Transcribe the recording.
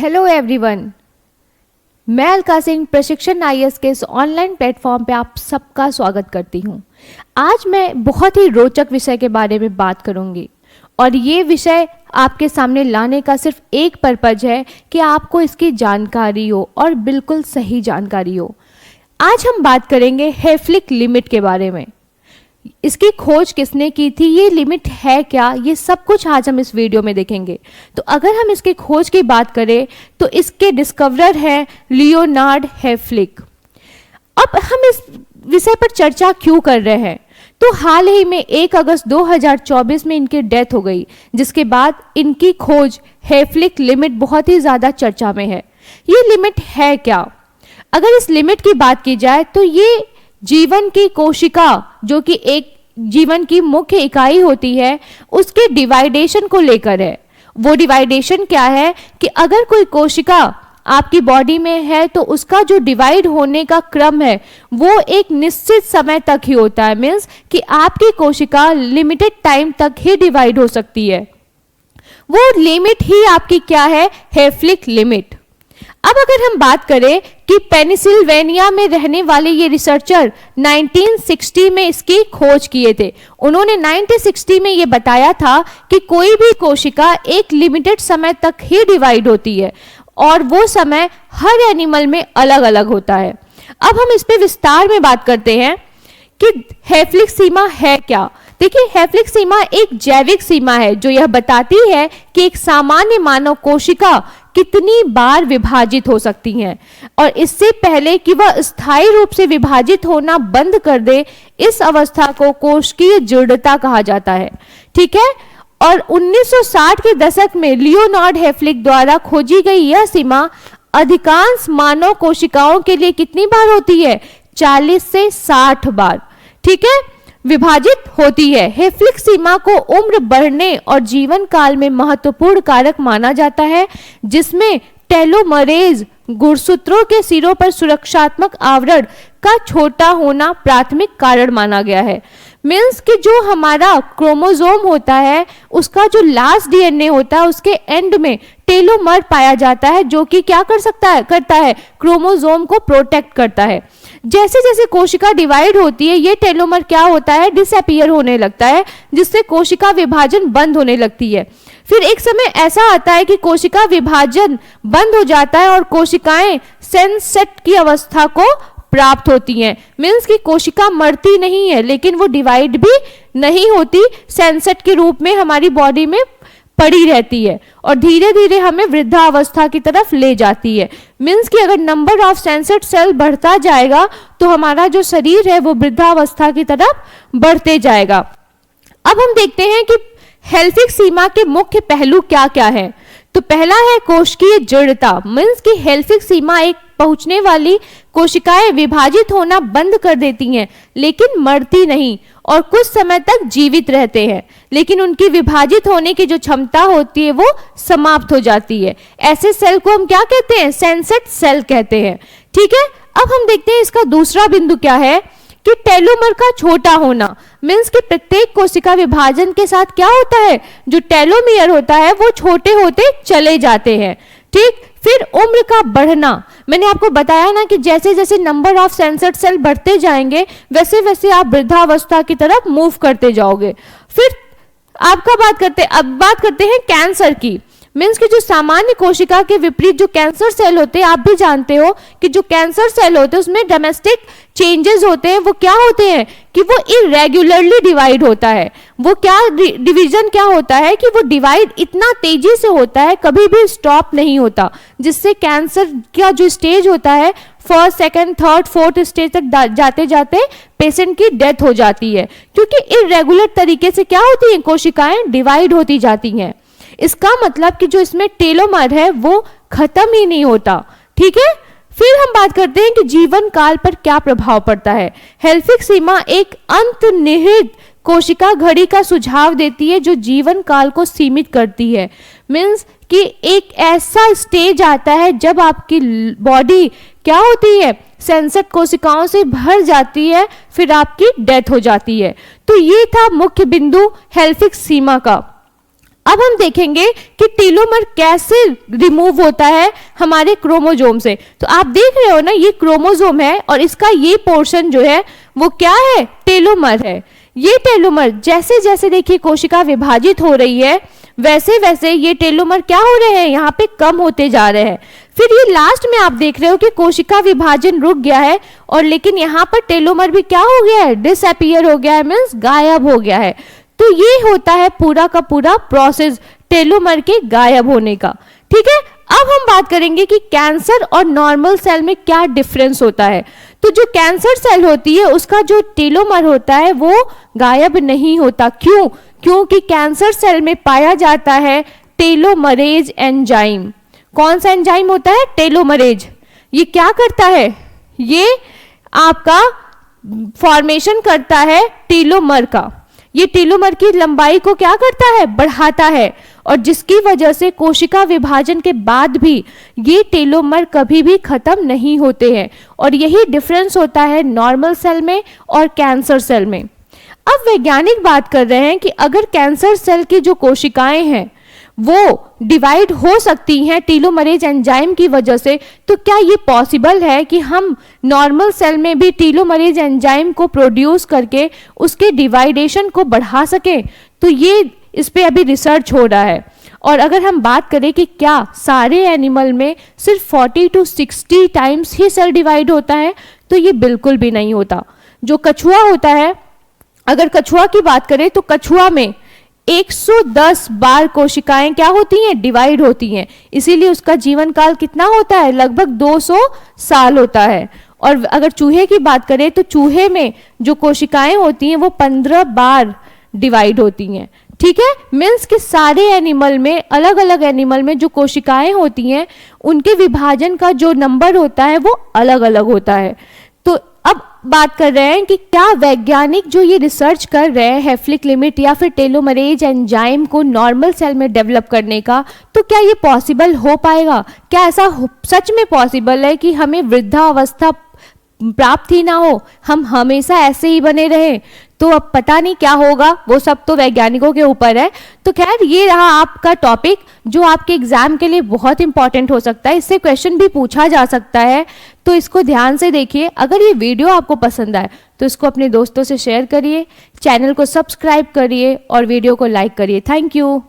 Hello everyone, मैं अलका सिंह प्रशिक्षण IAS के इस ऑनलाइन प्लेटफॉर्म पे आप सबका स्वागत करती हूँ। आज मैं बहुत ही रोचक विषय के बारे में बात करूँगी और ये विषय आपके सामने लाने का सिर्फ एक पर्पज है कि आपको इसकी जानकारी हो और बिल्कुल सही जानकारी हो। आज हम बात करेंगे हेफलिक लिमिट के बारे में। इसकी खोज किसने की थी, ये लिमिट है क्या, ये सब कुछ आज हम इस वीडियो में देखेंगे। तो अगर हम इसकी खोज की बात करें तो इसके डिस्कवरर हैं लियोनार्ड हेफलिक। अब हम इस विषय पर चर्चा क्यों कर रहे हैं, तो हाल ही में 1 अगस्त 2024 में इनकी डेथ हो गई, जिसके बाद इनकी खोज हेफलिक लिमिट बहुत ही ज़्यादा चर्चा में है। ये लिमिट है क्या? अगर इस लिमिट की बात की जाए तो ये जीवन की कोशिका, जो कि एक जीवन की मुख्य इकाई होती है, उसके डिवाइडेशन को लेकर है। वो डिवाइडेशन क्या है कि अगर कोई कोशिका आपकी बॉडी में है तो उसका जो डिवाइड होने का क्रम है वो एक निश्चित समय तक ही होता है। मीन्स कि आपकी कोशिका लिमिटेड टाइम तक ही डिवाइड हो सकती है। वो लिमिट ही आपकी क्या है? हेफलिक लिमिट। अब अगर हम बात करें कि पेनिसिल्वेनिया में रहने वाले ये रिसर्चर 1960 में इसकी खोज किए थे। उन्होंने 1960 में ये बताया था कि कोई भी कोशिका एक लिमिटेड समय तक ही डिवाइड होती है और वो समय हर एनिमल में अलग अलग होता है। अब हम इस पे विस्तार में बात करते हैं कि हेफलिक सीमा है क्या। देखिए, हेफलिक सीमा एक जैविक सीमा है जो यह बताती है कि एक सामान्य मानव कोशिका कितनी बार विभाजित हो सकती हैं और इससे पहले कि वह स्थायी रूप से विभाजित होना बंद कर दे, इस अवस्था को कोशिकीय दृढ़ता कहा जाता है। ठीक है। और 1960 के दशक में लियोनार्ड हेफलिक द्वारा खोजी गई यह सीमा अधिकांश मानव कोशिकाओं के लिए कितनी बार होती है? 40 से 60 बार। ठीक है, विभाजित होती है। हेफलिक सीमा को उम्र बढ़ने और जीवन काल में महत्वपूर्ण कारक माना जाता है, जिसमें टेलोमरेज गुणसूत्रों के सिरों पर सुरक्षात्मक आवरण का छोटा होना प्राथमिक कारण माना गया है। मीन्स कि जो हमारा क्रोमोसोम होता है उसका जो लास्ट डीएनए होता है उसके एंड में टेलोमर पाया जाता है, जो कि क्या करता है क्रोमोसोम को प्रोटेक्ट करता है। जैसे जैसे कोशिका डिवाइड होती है ये टेलोमर क्या होता है? डिसअपीयर होने लगता है, जिससे कोशिका विभाजन बंद होने लगती है। फिर एक समय ऐसा आता है कि कोशिका विभाजन बंद हो जाता है और कोशिकाएं सेंसेट की अवस्था को प्राप्त होती हैं। मीन्स कि कोशिका मरती नहीं है लेकिन वो डिवाइड भी नहीं होती, सेंसेट के रूप में हमारी बॉडी में पड़ी रहती है और धीरे धीरे हमें वृद्धावस्था की तरफ ले जाती है। मीन्स कि अगर नंबर ऑफ सेंसेट सेल बढ़ता जाएगा तो हमारा जो शरीर है वो वृद्धावस्था की तरफ बढ़ते जाएगा। अब हम देखते हैं कि हेफलिक सीमा के मुख्य पहलू क्या क्या है। तो पहला है कोशिकीय दृढ़ता। मीन्स कि हेफलिक सीमा एक पहुंचने वाली कोशिकाएं विभाजित होना बंद कर देती हैं लेकिन मरती नहीं और कुछ समय तक जीवित रहते हैं, लेकिन उनकी विभाजित होने की जो क्षमता होती है वो समाप्त हो जाती है। ऐसे सेल को हम क्या कहते हैं? सेंसेट सेल कहते हैं। ठीक है। अब हम देखते हैं इसका दूसरा बिंदु क्या है कि टेलोमर का छोटा होना। मीन्स कि प्रत्येक कोशिका विभाजन के साथ क्या होता है? जो टेलोमियर होता है वो छोटे होते चले जाते हैं। ठीक। फिर उम्र का बढ़ना। मैंने आपको बताया ना कि जैसे जैसे नंबर ऑफ सेंसेट सेल बढ़ते जाएंगे वैसे वैसे आप वृद्धावस्था की तरफ मूव करते जाओगे। फिर अब बात करते हैं कैंसर की। मीन्स कि जो सामान्य कोशिका के विपरीत जो कैंसर सेल होते हैं, आप भी जानते हो कि जो कैंसर सेल होते हैं उसमें डोमेस्टिक चेंजेस होते हैं। वो क्या होते हैं कि वो इरेगुलरली डिवाइड होता है। वो क्या डिवीजन क्या होता है कि वो डिवाइड इतना तेजी से होता है, कभी भी स्टॉप नहीं होता, जिससे कैंसर का जो स्टेज होता है first, second, third, fourth stage तक जाते जाते पेशेंट की डेथ हो जाती है, क्योंकि इरेगुलर तरीके से क्या होती है कोशिकाएं डिवाइड होती जाती हैं। इसका मतलब कि जो इसमें टेलोमर है वो खत्म ही नहीं होता। ठीक है। फिर हम बात करते हैं कि जीवन काल पर क्या प्रभाव पड़ता है। हेफलिक सीमा एक अंतर्निहित कोशिका घड़ी का सुझाव देती है जो जीवन काल को सीमित करती है। मीन्स कि एक ऐसा स्टेज आता है जब आपकी बॉडी क्या होती है? सेंसेट कोशिकाओं से भर जाती है, फिर आपकी डेथ हो जाती है। तो ये था मुख्य बिंदु हेफलिक सीमा का। अब हम देखेंगे कि टेलोमर कैसे रिमूव होता है हमारे क्रोमोसोम से। तो आप देख रहे हो ना, ये क्रोमोसोम है और इसका ये पोर्शन जो है वो क्या है, टेलोमर है। ये टेलोमर जैसे जैसे देखिए कोशिका विभाजित हो रही है वैसे वैसे ये टेलोमर क्या हो रहे हैं, यहाँ पे कम होते जा रहे हैं। फिर ये लास्ट में आप देख रहे हो कि कोशिका विभाजन रुक गया है और लेकिन यहाँ पर टेलोमर भी क्या हो गया है, डिसअपीयर हो गया है, मीन्स गायब हो गया है। तो ये होता है पूरा का पूरा प्रोसेस टेलोमर के गायब होने का। ठीक है, अब हम बात करेंगे कि कैंसर और नॉर्मल सेल में क्या डिफरेंस होता है। तो जो कैंसर सेल होती है उसका जो टेलोमर होता है वो गायब नहीं होता। क्यों? क्योंकि कैंसर सेल में पाया जाता है टेलोमरेज एंजाइम। कौन सा एंजाइम होता है, टेलोमरेज। ये क्या करता है, ये आपका फॉर्मेशन करता है टेलोमर का। ये टेलोमर की लंबाई को क्या करता है, बढ़ाता है, और जिसकी वजह से कोशिका विभाजन के बाद भी ये टेलोमर कभी भी खत्म नहीं होते हैं। और यही डिफरेंस होता है नॉर्मल सेल में और कैंसर सेल में। अब वैज्ञानिक बात कर रहे हैं कि अगर कैंसर सेल की जो कोशिकाएं हैं वो डिवाइड हो सकती हैं टेलोमरेज एंजाइम की वजह से, तो क्या ये पॉसिबल है कि हम नॉर्मल सेल में भी टेलोमरेज एंजाइम को प्रोड्यूस करके उसके डिवाइडेशन को बढ़ा सकें? तो ये इस पे अभी रिसर्च हो रहा है। और अगर हम बात करें कि क्या सारे एनिमल में सिर्फ 40 to 60 टाइम्स ही सेल डिवाइड होता है, तो ये बिल्कुल भी नहीं होता। जो कछुआ होता है, अगर कछुआ की बात करें तो कछुआ में 110 बार कोशिकाएं क्या होती हैं, डिवाइड होती हैं। इसीलिए उसका जीवन काल कितना होता है, लगभग 200 साल होता है। और अगर चूहे की बात करें तो चूहे में जो कोशिकाएं होती हैं वो 15 बार डिवाइड होती हैं। ठीक है, मीन्स कि सारे एनिमल में, अलग अलग एनिमल में जो कोशिकाएं होती हैं उनके विभाजन का जो नंबर होता है वो अलग अलग होता है। तो अब बात कर रहे हैं कि क्या वैज्ञानिक जो ये रिसर्च कर रहे हैं हैफ्लिक लिमिट या फिर टेलोमरेज एंजाइम को नॉर्मल सेल में डेवलप करने का, तो क्या ये पॉसिबल हो पाएगा? क्या ऐसा सच में पॉसिबल है कि हमें वृद्धावस्था प्राप्त ही ना हो, हम हमेशा ऐसे ही बने रहे? तो अब पता नहीं क्या होगा, वो सब तो वैज्ञानिकों के ऊपर है। तो खैर, ये रहा आपका टॉपिक जो आपके एग्जाम के लिए बहुत इंपॉर्टेंट हो सकता है। इससे क्वेश्चन भी पूछा जा सकता है, तो इसको ध्यान से देखिए। अगर ये वीडियो आपको पसंद आए तो इसको अपने दोस्तों से शेयर करिए, चैनल को सब्सक्राइब करिए और वीडियो को लाइक करिए। Thank you.